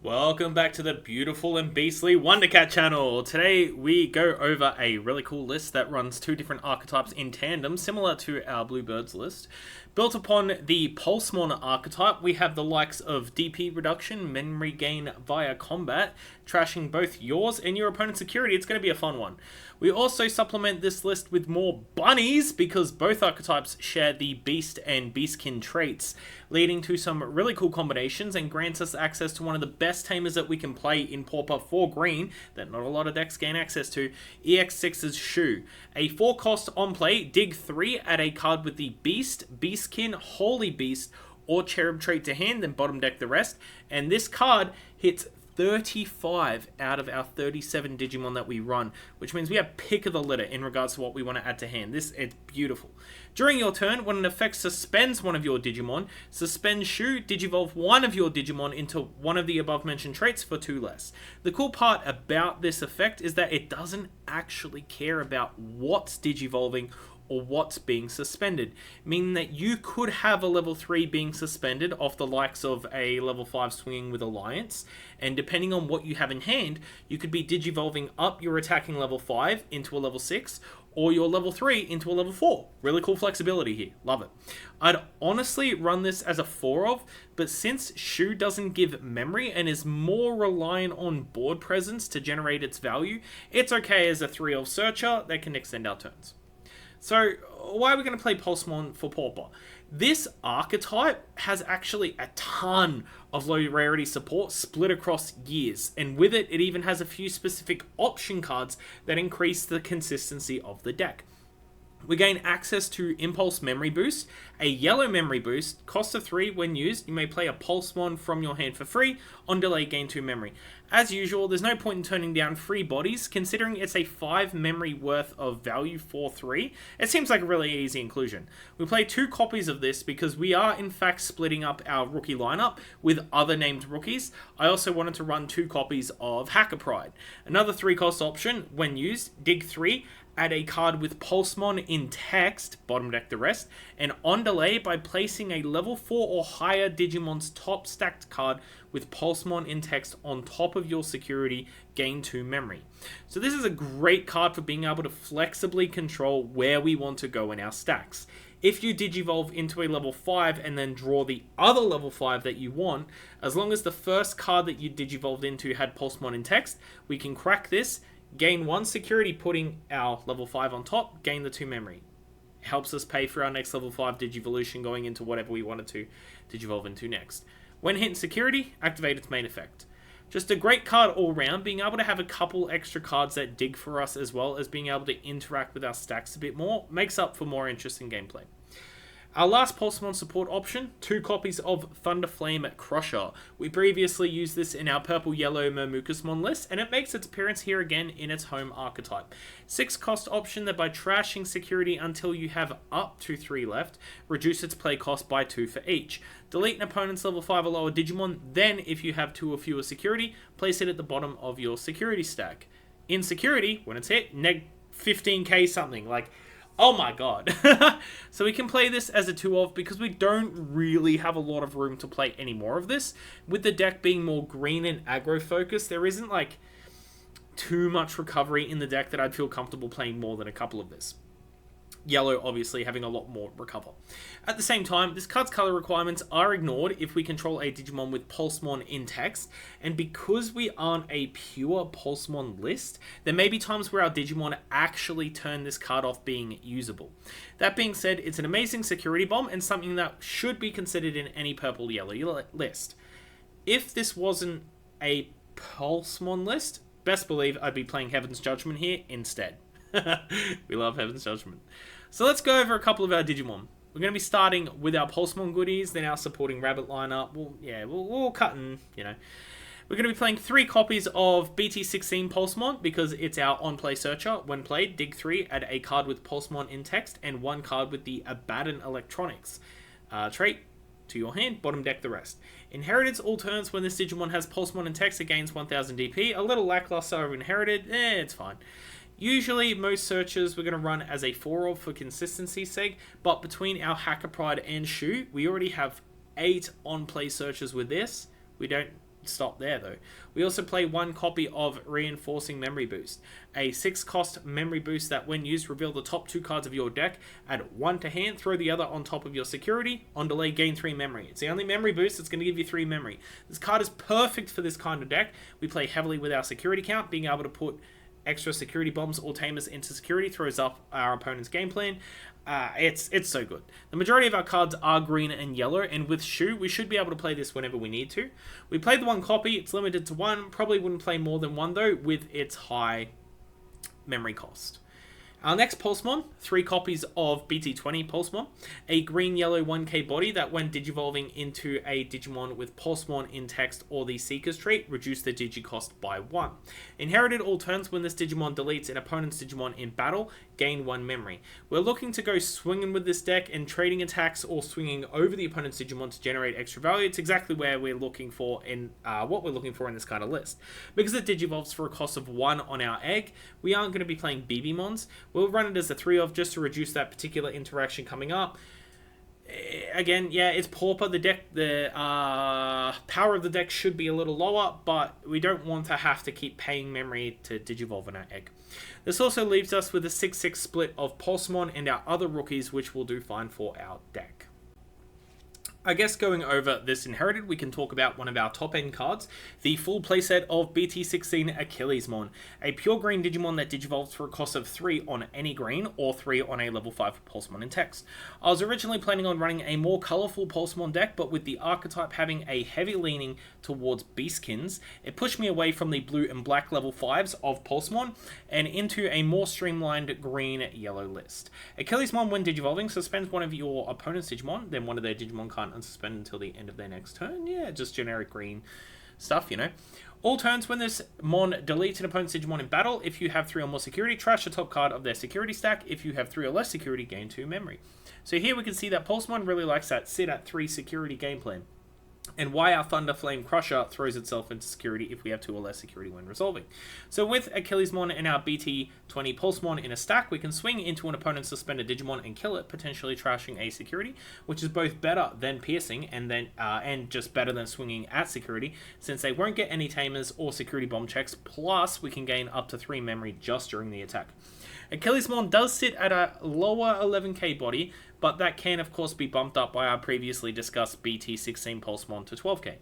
Welcome back to the beautiful and beastly Wondercat channel. Today we go over a really cool list that runs two different archetypes in tandem, similar to our Bluebirds list. Built upon the Pulsemon archetype, we have the likes of DP reduction, memory gain via combat, trashing both yours and your opponent's security. It's going to be a fun one. We also supplement this list with more bunnies because both archetypes share the Beast and Beastkin traits, leading to some really cool combinations and grants us access to one of the best tamers that we can play in Pauper for green that not a lot of decks gain access to, EX6's Shu. A 4-cost on play, dig 3, add a card with the Beast, Beastkin, Holy Beast, or Cherub trait to hand, then bottom deck the rest. And this card hits 35 out of our 37 Digimon that we run, which means we have pick of the litter in regards to what we want to add to hand. It's beautiful. During your turn, when an effect suspends one of your Digimon, suspend Shu, digivolve one of your Digimon into one of the above mentioned traits for 2 less. The cool part about this effect is that it doesn't actually care about what's digivolving or what's being suspended, meaning that you could have a level 3 being suspended off the likes of a level 5 swinging with Alliance, and depending on what you have in hand, you could be digivolving up your attacking level 5 into a level 6, or your level 3 into a level 4. Really cool flexibility here. Love it. I'd honestly run this as a 4 of, but since Shu doesn't give memory and is more reliant on board presence to generate its value, it's okay as a 3 of searcher that can extend our turns. So, why are we going to play Pulsemon for Pauper? This archetype has actually a ton of low rarity support split across years, and with it, it even has a few specific option cards that increase the consistency of the deck. We gain access to Impulse Memory Boost, a yellow memory boost, cost of 3 when used. You may play a Pulsemon from your hand for free, on delay gain 2 memory. As usual, there's no point in turning down free bodies, considering it's a 5 memory worth of value for 3. It seems like a really easy inclusion. We play 2 copies of this because we are in fact splitting up our rookie lineup with other named rookies. I also wanted to run 2 copies of Hacker Pride. Another 3-cost option, when used, dig 3, add a card with Pulsemon in text, bottom deck the rest, and on delay by placing a level 4 or higher Digimon's top stacked card with Pulsemon in text on top of your security, gain 2 memory. So this is a great card for being able to flexibly control where we want to go in our stacks. If you digivolve into a level 5 and then draw the other level 5 that you want, as long as the first card that you digivolved into had Pulsemon in text, we can crack this, gain 1 security, putting our level 5 on top, gain the 2 memory. Helps us pay for our next level 5 Digivolution going into whatever we wanted to Digivolve into next. When hitting security, activate its main effect. Just a great card all round, being able to have a couple extra cards that dig for us as well as being able to interact with our stacks a bit more, makes up for more interesting gameplay. Our last Pulsemon support option, 2 copies of Thunderflame Crusher. We previously used this in our purple-yellow Mermukusmon list, and it makes its appearance here again in its home archetype. 6-cost option that by trashing security until you have up to 3 left, reduce its play cost by 2 for each. Delete an opponent's level 5 or lower Digimon, then if you have 2 or fewer security, place it at the bottom of your security stack. In security, when it's hit, neg 15k something, like, oh my god. So we can play this as a 2 of because we don't really have a lot of room to play any more of this. With the deck being more green and aggro focused, there isn't like too much recovery in the deck that I'd feel comfortable playing more than a couple of this. Yellow obviously having a lot more recover. At the same time, this card's color requirements are ignored if we control a Digimon with Pulsemon in text, and because we aren't a pure Pulsemon list, there may be times where our Digimon actually turn this card off being usable. That being said, it's an amazing security bomb and something that should be considered in any purple-yellow list. If this wasn't a Pulsemon list, best believe I'd be playing Heaven's Judgment here instead. We love Heaven's Judgment. So let's go over a couple of our Digimon. We're going to be starting with our Pulsemon goodies, then our supporting rabbit lineup. We'll cut in, you know. We're going to be playing 3 copies of BT16 Pulsemon because it's our on-play searcher. When played, dig 3, add a card with Pulsemon in text and 1 card with the Abaddon Electronics trait to your hand, bottom deck the rest. Inherited all turns when this Digimon has Pulsemon in text, it gains 1000 DP. A little lackluster over Inherited, it's fine. Usually, most searches we're going to run as a 4 of for consistency's sake, but between our Hacker Pride and Shu, we already have 8 on-play searches with this. We don't stop there though. We also play 1 copy of Reinforcing Memory Boost, a 6-cost memory boost that when used reveal the top 2 cards of your deck, add 1 to hand, throw the other on top of your security, on delay gain 3 memory. It's the only memory boost that's going to give you 3 memory. This card is perfect for this kind of deck. We play heavily with our security count, being able to put extra security bombs or tamers into security throws up our opponent's game plan. It's so good. The majority of our cards are green and yellow, and with Shu, we should be able to play this whenever we need to. We played the 1 copy, it's limited to 1, probably wouldn't play more than 1 though, with its high memory cost. Our next Pulsemon, 3 copies of BT20 Pulsemon, a green-yellow 1k body that when digivolving into a Digimon with Pulsemon in text or the Seeker's trait, reduce the digicost by 1. Inherited all turns when this Digimon deletes an opponent's Digimon in battle, gain 1 memory. We're looking to go swinging with this deck and trading attacks or swinging over the opponent's Digimon to generate extra value. It's exactly where we're looking for in what we're looking for in this kind of list. Because it digivolves for a cost of 1 on our egg, we aren't going to be playing BBmons. We'll run it as a 3 of just to reduce that particular interaction coming up. Again, yeah, it's Pauper. The power of the deck should be a little lower, but we don't want to have to keep paying memory to digivolve in our egg. This also leaves us with a 6-6 split of Pulsemon and our other rookies, which will do fine for our deck. I guess going over this Inherited, we can talk about one of our top-end cards, the full playset of BT16 Achillesmon, a pure green Digimon that digivolves for a cost of 3 on any green, or 3 on a level 5 Pulsemon in text. I was originally planning on running a more colourful Pulsemon deck, but with the archetype having a heavy leaning towards Beastkins, it pushed me away from the blue and black level 5s of Pulsemon, and into a more streamlined green-yellow list. Achillesmon, when digivolving, suspends one of your opponent's Digimon, then one of their Digimon can't unsuspend until the end of their next turn. Yeah, just generic green stuff, you know. All turns when this Mon deletes an opponent's Digimon in battle, if you have 3 or more security, trash the top card of their security stack. If you have 3 or less security, gain 2 memory. So here we can see that Pulsemon really likes that sit at 3 security game plan, and why our Thunder Flame Crusher throws itself into security if we have 2 or less security when resolving. So with Achillesmon and our BT20 Pulsemon in a stack, we can swing into an opponent's suspended Digimon and kill it, potentially trashing a security, which is both better than piercing and just better than swinging at security, since they won't get any tamers or security bomb checks, plus we can gain up to 3 memory just during the attack. Achillesmon does sit at a lower 11k body, but that can of course be bumped up by our previously discussed BT16 Pulsemon to 12k.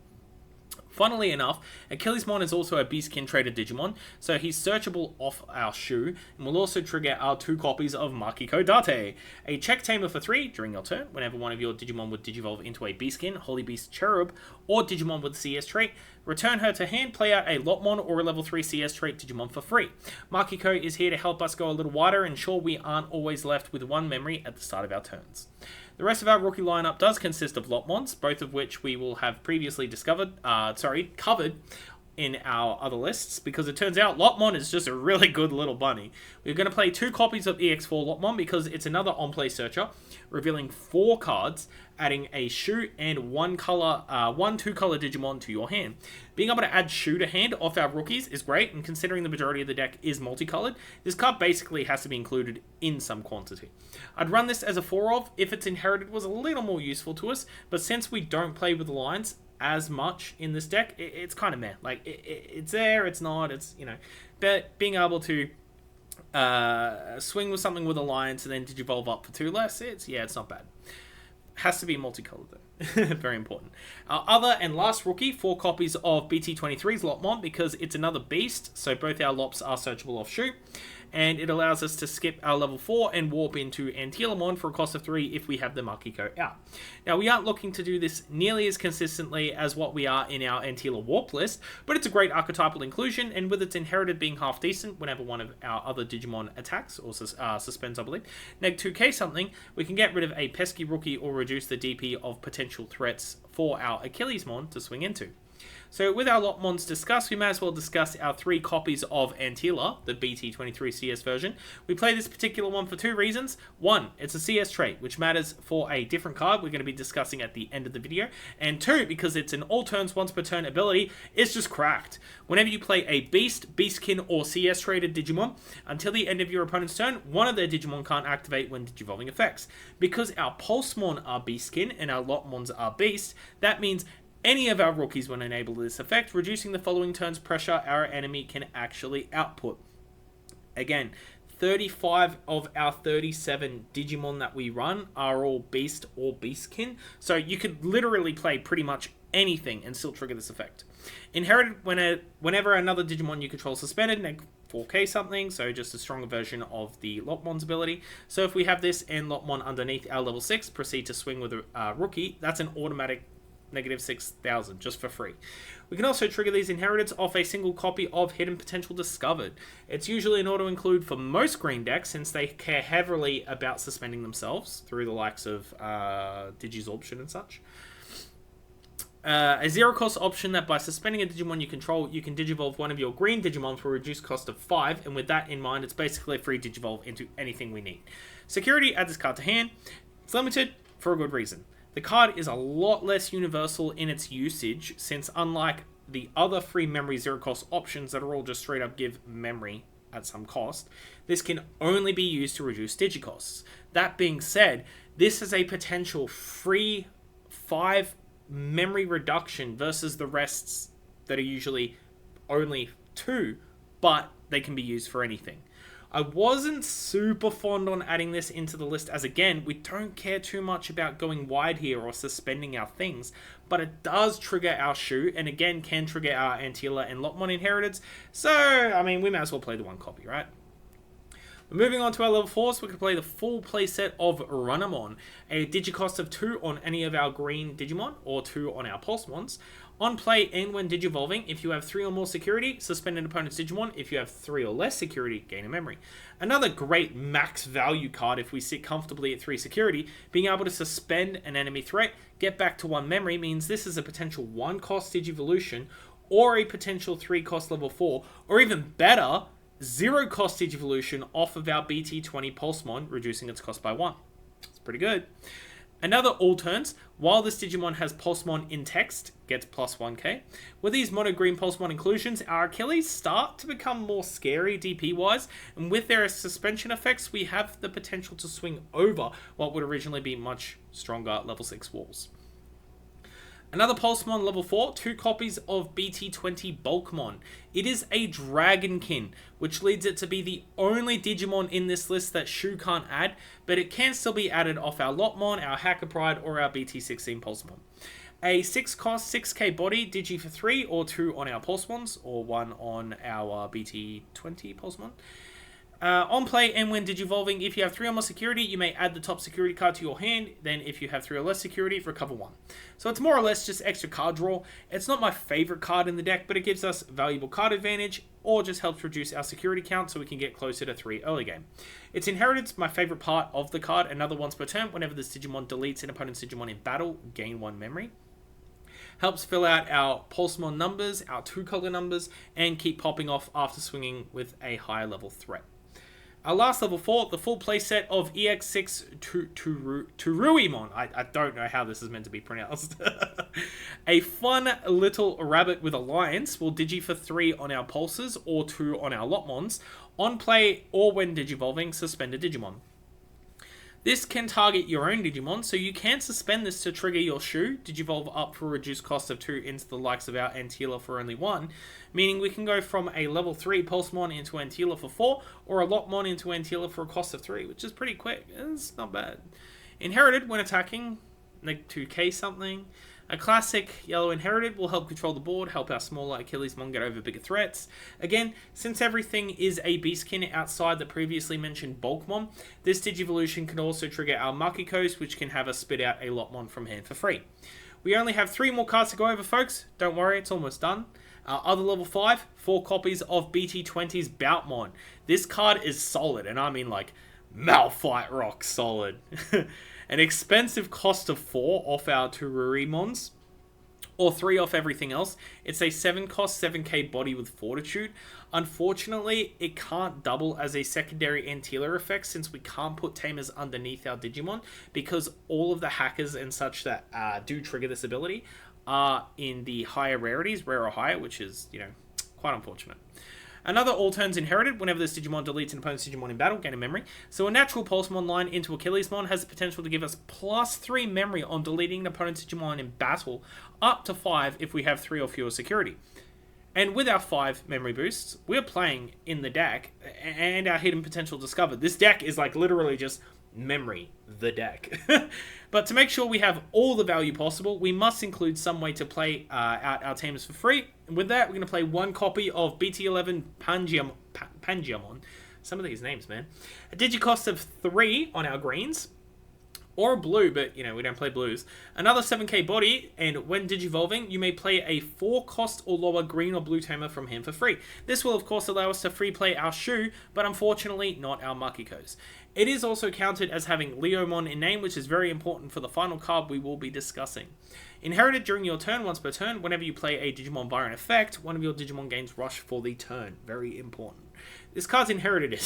Funnily enough, Achillesmon is also a Beastkin traded Digimon, so he's searchable off our Shu, and will also trigger our 2 copies of Makiko Date, a check tamer for 3 during your turn. Whenever one of your Digimon would digivolve into a Beastkin, Holy Beast Cherub, or Digimon with CS trait, return her to hand, play out a Lotmon or a level 3 CS trait Digimon for free. Makiko is here to help us go a little wider, ensure we aren't always left with 1 memory at the start of our turns. The rest of our rookie lineup does consist of Lotmons, both of which we will have previously covered in our other lists, because it turns out Lotmon is just a really good little bunny. We're going to play 2 copies of EX4 Lotmon because it's another on-play searcher, revealing 4 cards, adding a Shu and 1 2-color Digimon to your hand. Being able to add Shu to hand off our rookies is great, and considering the majority of the deck is multicolored, this card basically has to be included in some quantity. I'd run this as a 4 of if its Inherited was a little more useful to us, but since we don't play with lines as much in this deck, it's kind of meh. Like, it's there, it's not, it's, you know. But being able to swing with something with alliance and then digivolve up for 2 less, it's not bad. Has to be multicolored though. Very important. Our other and last rookie, 4 copies of BT23's Lotmon, because it's another beast, so both our Lops are searchable off Shu, and it allows us to skip our level 4 and warp into Antilamon for a cost of 3 if we have the Makiko out. Now, we aren't looking to do this nearly as consistently as what we are in our Antila warp list, but it's a great archetypal inclusion, and with its Inherited being half decent whenever one of our other Digimon attacks, or suspends, I believe, neg 2k something, we can get rid of a pesky rookie or reduce the DP of potential threats for our Achillesmon to swing into. So with our Lotmons discussed, we may as well discuss our 3 copies of Antila, the BT23 CS version. We play this particular one for 2 reasons. 1, it's a CS trait, which matters for a different card we're going to be discussing at the end of the video. And 2, because it's an all turns once per turn ability, it's just cracked. Whenever you play a Beast, Beastkin, or CS traded Digimon, until the end of your opponent's turn, one of their Digimon can't activate when digivolving effects. Because our Pulsemon are Beastkin and our Lotmons are Beast, that means any of our rookies when enabled this effect, reducing the following turn's pressure our enemy can actually output. Again, 35 of our 37 Digimon that we run are all Beast or Beastkin, so you could literally play pretty much anything and still trigger this effect. Inherited whenever another Digimon you control suspended, neg 4k something, so just a stronger version of the Lotmon's ability. So if we have this and Lotmon underneath our level 6, proceed to swing with a rookie, that's an automatic negative 6,000 just for free. We can also trigger these inheriteds off a single copy of Hidden Potential Discovered. It's usually an auto-include for most green decks since they care heavily about suspending themselves through the likes of Digisorption and such. A zero-cost option that by suspending a Digimon you control, you can Digivolve one of your green Digimon for a reduced cost of 5, and with that in mind, it's basically a free Digivolve into anything we need. Security, add this card to hand. It's limited for a good reason. The card is a lot less universal in its usage, since unlike the other free memory zero-cost options that are all just straight up give memory at some cost, this can only be used to reduce Digicosts. That being said, this is a potential free 5 memory reduction versus the rests that are usually only 2, but they can be used for anything. I wasn't super fond on adding this into the list as, again, we don't care too much about going wide here or suspending our things, but it does trigger our Shu, and again can trigger our Antela and Lotmon inheriteds, so, I mean, we might as well play the one copy, right? But moving on to our level 4s, we can play the full playset of Runamon, a Digicost of 2 on any of our green Digimon, or 2 on our Pulsemons. On play and when Digivolving, if you have 3 or more security, suspend an opponent's Digimon. If you have 3 or less security, gain a memory. Another great max value card if we sit comfortably at 3 security, being able to suspend an enemy threat, get back to 1 memory, means this is a potential 1 cost Digivolution, or a potential 3 cost level 4, or even better, 0 cost Digivolution off of our BT20 Pulsemon, reducing its cost by 1. It's pretty good. Another all turns, while this Digimon has Pulsemon in text, gets plus 1k. With these mono green Pulsemon inclusions, our Achilles start to become more scary DP wise, and with their suspension effects, we have the potential to swing over what would originally be much stronger level 6 walls. Another Pulsemon level 4, 2 copies of BT20 Bulkmon. It is a Dragonkin, which leads it to be the only Digimon in this list that Shu can't add, but it can still be added off our Lotmon, our Hacker Pride, or our BT16 Pulsemon. A 6 cost, 6k body, Digi for 3, or 2 on our Pulsemons, or 1 on our BT20 Pulsemon. On play and when Digivolving, if you have 3 or more security, you may add the top security card to your hand. Then if you have 3 or less security, recover 1. So it's more or less just extra card draw. It's not my favorite card in the deck, but it gives us valuable card advantage, or just helps reduce our security count so we can get closer to 3 early game. Its inheritance, my favorite part of the card, another once per turn. Whenever this Digimon deletes an opponent's Digimon in battle, gain 1 memory. Helps fill out our Pulsemon numbers, our 2-color numbers, and keep popping off after swinging with a higher level threat. Our last level 4, the full playset of EX6 Turuimon. I don't know how this is meant to be pronounced. A fun little rabbit with alliance will Digi for 3 on our Pulses or 2 on our Lotmons. On play or when Digivolving, suspend a Digimon. This can target your own Digimon, so you can suspend this to trigger your Shu, Digivolve up for a reduced cost of 2 into the likes of our Antela for only 1, meaning we can go from a level 3 Pulsemon into Antela for 4, or a Lotmon into Antela for a cost of 3, which is pretty quick. It's not bad. Inherited when attacking, neg 2k something. A classic yellow inherited will help control the board, help our smaller Achillesmon get over bigger threats. Again, since everything is a Beastkin outside the previously mentioned Bulkmon, this Digivolution can also trigger our Makikos, which can have us spit out a Lotmon from hand for free. We only have 3 more cards to go over, folks. Don't worry, it's almost done. Our other level 5, 4 copies of BT20's Boutmon. This card is solid, and I mean like Malphite rock solid. An expensive cost of 4 off our Turuimons, or 3 off everything else. It's a 7 cost, 7k body with Fortitude. Unfortunately, it can't double as a secondary Antela effect since we can't put Tamers underneath our Digimon, because all of the hackers and such that do trigger this ability are in the higher rarities, rare or higher, which is, you know, quite unfortunate. Another all turns inherited. Whenever this Digimon deletes an opponent's Digimon in battle, gain a memory. So a natural Pulsemon line into Achillesmon has the potential to give us +3 memory on deleting an opponent's Digimon in battle, up to 5 if we have 3 or fewer security. And with our 5 memory boosts, we're playing in the deck, and our hidden potential discovered. This deck is like literally just memory, the deck. But to make sure we have all the value possible, we must include some way to play out our teams for free. And with that, we're going to play 1 copy of BT11 Pangiamon. Some of these names, man. A Digicost of 3 on our greens. Or a blue, but, we don't play blues. Another 7k body, and when digivolving, you may play a 4 cost or lower green or blue tamer from hand for free. This will, of course, allow us to free play our Shu, but unfortunately not our Makikos. It is also counted as having Leomon in name, which is very important for the final card we will be discussing. Inherited during your turn once per turn. Whenever you play a Digimon via an effect, one of your Digimon gains Rush for the turn. Very important. This card's inherited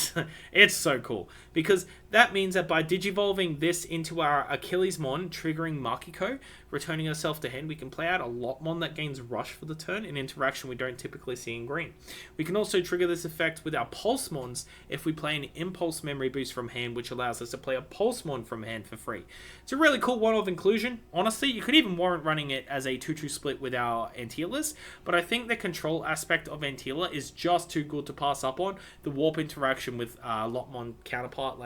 it's so cool, because that means that by digivolving this into our Achillesmon, triggering Makiko, returning herself to hand, we can play out a Lotmon that gains Rush for the turn, an interaction we don't typically see in green. We can also trigger this effect with our Pulsemons if we play an Impulse memory boost from hand, which allows us to play a Pulsemon from hand for free. It's a really cool one-off inclusion. Honestly, you could even warrant running it as a 2-2 split with our Antelas, but I think the control aspect of Antela is just too good to pass up on. The warp interaction with Lotmon counterpart,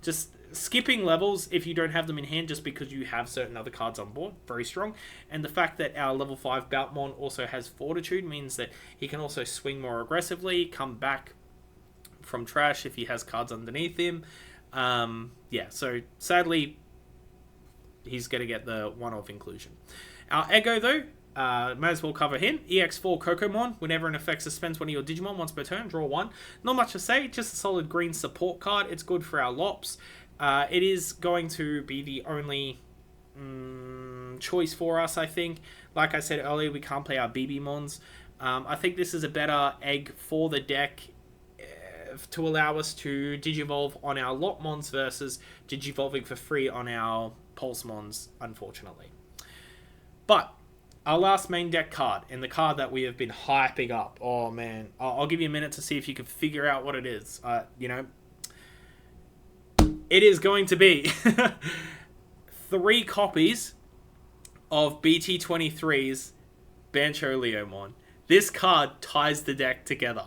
just skipping levels if you don't have them in hand just because you have certain other cards on board, very strong. And the fact that our level 5 Boutmon also has Fortitude means that he can also swing more aggressively, come back from trash if he has cards underneath him. So sadly, he's going to get the one-off inclusion. Our Ego, though, may as well cover him. EX4 Kokomon. Whenever an effect suspends one of your Digimon once per turn, draw 1. Not much to say, just a solid green support card. It's good for our Lops. It is going to be the only choice for us, I think. Like I said earlier, we can't play our BB-Mons. I think this is a better egg for the deck to allow us to Digivolve on our Lotmons versus Digivolving for free on our Pulsemons, unfortunately. But our last main deck card, and the card that we have been hyping up. Oh, man. I'll give you a minute to see if you can figure out what it is. It is going to be 3 copies of BT23's Bancho Leomon. This card ties the deck together.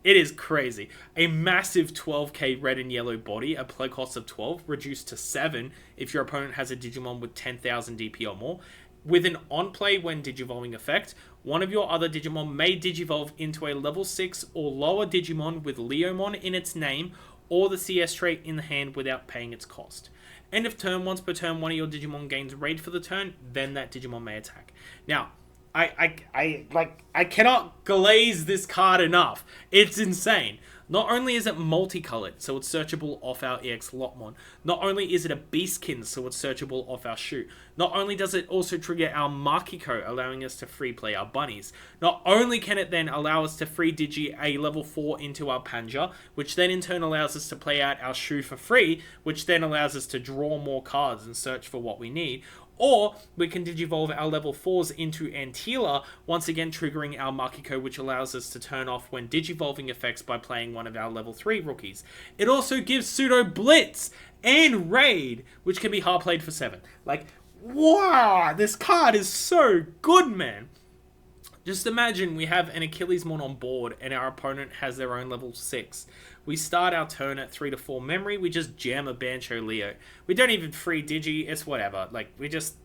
It is crazy. A massive 12k red and yellow body, a play cost of 12, reduced to 7 if your opponent has a Digimon with 10,000 DP or more. With an on-play when Digivolving effect, one of your other Digimon may Digivolve into a level 6 or lower Digimon with Leomon in its name, or the CS trait in the hand without paying its cost. End of turn, once per turn, one of your Digimon gains Raid for the turn, then that Digimon may attack. Now, I cannot glaze this card enough. It's insane. Not only is it multicolored, so it's searchable off our EX Lotmon. Not only is it a Beastkins, so it's searchable off our Shu. Not only does it also trigger our Makiko, allowing us to free play our bunnies. Not only can it then allow us to free Digi a level 4 into our Panja, which then in turn allows us to play out our Shu for free, which then allows us to draw more cards and search for what we need. Or we can Digivolve our level 4s into Antela, once again triggering our Makiko, which allows us to turn off when Digivolving effects by playing one of our level 3 rookies. It also gives Pseudo Blitz and Raid, which can be hard played for 7. Wow, this card is so good, man. Just imagine we have an Achillesmon on board and our opponent has their own level 6. We start our turn at 3 to 4 memory. We just jam a Bancho Leo. We don't even free Digi. It's whatever. We just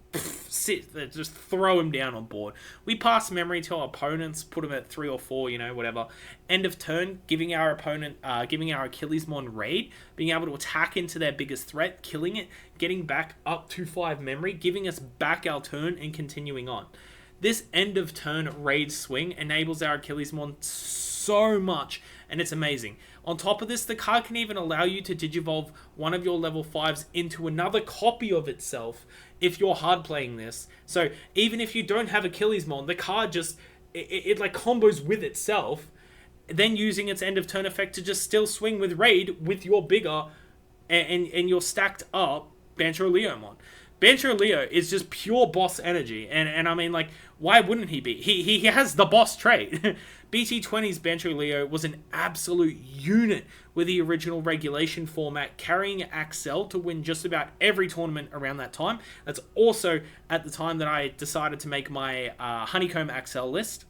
just throw him down on board. We pass memory to our opponents, put them at 3 or 4, whatever. End of turn, giving our opponent, giving our Achillesmon Raid, being able to attack into their biggest threat, killing it, getting back up to 5 memory, giving us back our turn and continuing on. This end of turn raid swing enables our Achillesmon so much, and it's amazing. On top of this, the card can even allow you to Digivolve one of your level 5s into another copy of itself if you're hard playing this. So even if you don't have Achillesmon, the card just, it combos with itself, then using its end of turn effect to just still swing with raid with your bigger and your stacked up Bancho Leomon. Bancho Leo is just pure boss energy, and I mean, like, why wouldn't he be? He has the boss trait. BT20's Bancho Leo was an absolute unit with the original regulation format, carrying Axel to win just about every tournament around that time. That's also at the time that I decided to make my Honeycomb Axel list.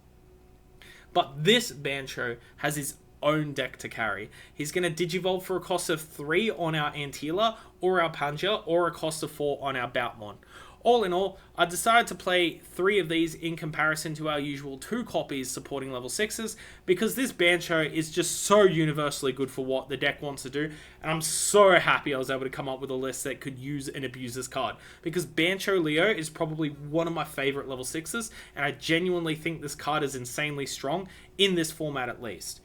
But this Bancho has his own deck to carry. He's going to Digivolve for a cost of 3 on our Antela or our Panja, or a cost of 4 on our Boutmon. All in all, I decided to play 3 of these in comparison to our usual 2 copies supporting level 6s, because this Bancho is just so universally good for what the deck wants to do, and I'm so happy I was able to come up with a list that could use and abuse this card, because Bancho Leo is probably one of my favourite level 6s, and I genuinely think this card is insanely strong, in this format at least.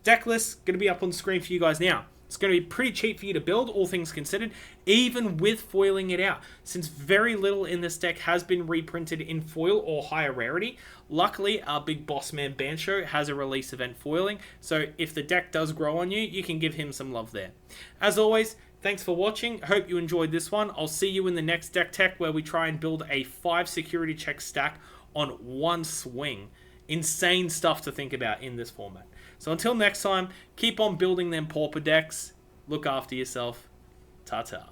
Deck list going to be up on screen for you guys now. It's going to be pretty cheap for you to build, all things considered, even with foiling it out, since very little in this deck has been reprinted in foil or higher rarity. Luckily, our big boss man Bancho has a release event foiling, so if the deck does grow on you, you can give him some love there. As always, thanks for watching. Hope you enjoyed this one. I'll see you in the next deck tech, where we try and build a 5 security check stack on one swing. Insane stuff to think about in this format. So until next time, keep on building them Pauper decks. Look after yourself. Ta-ta.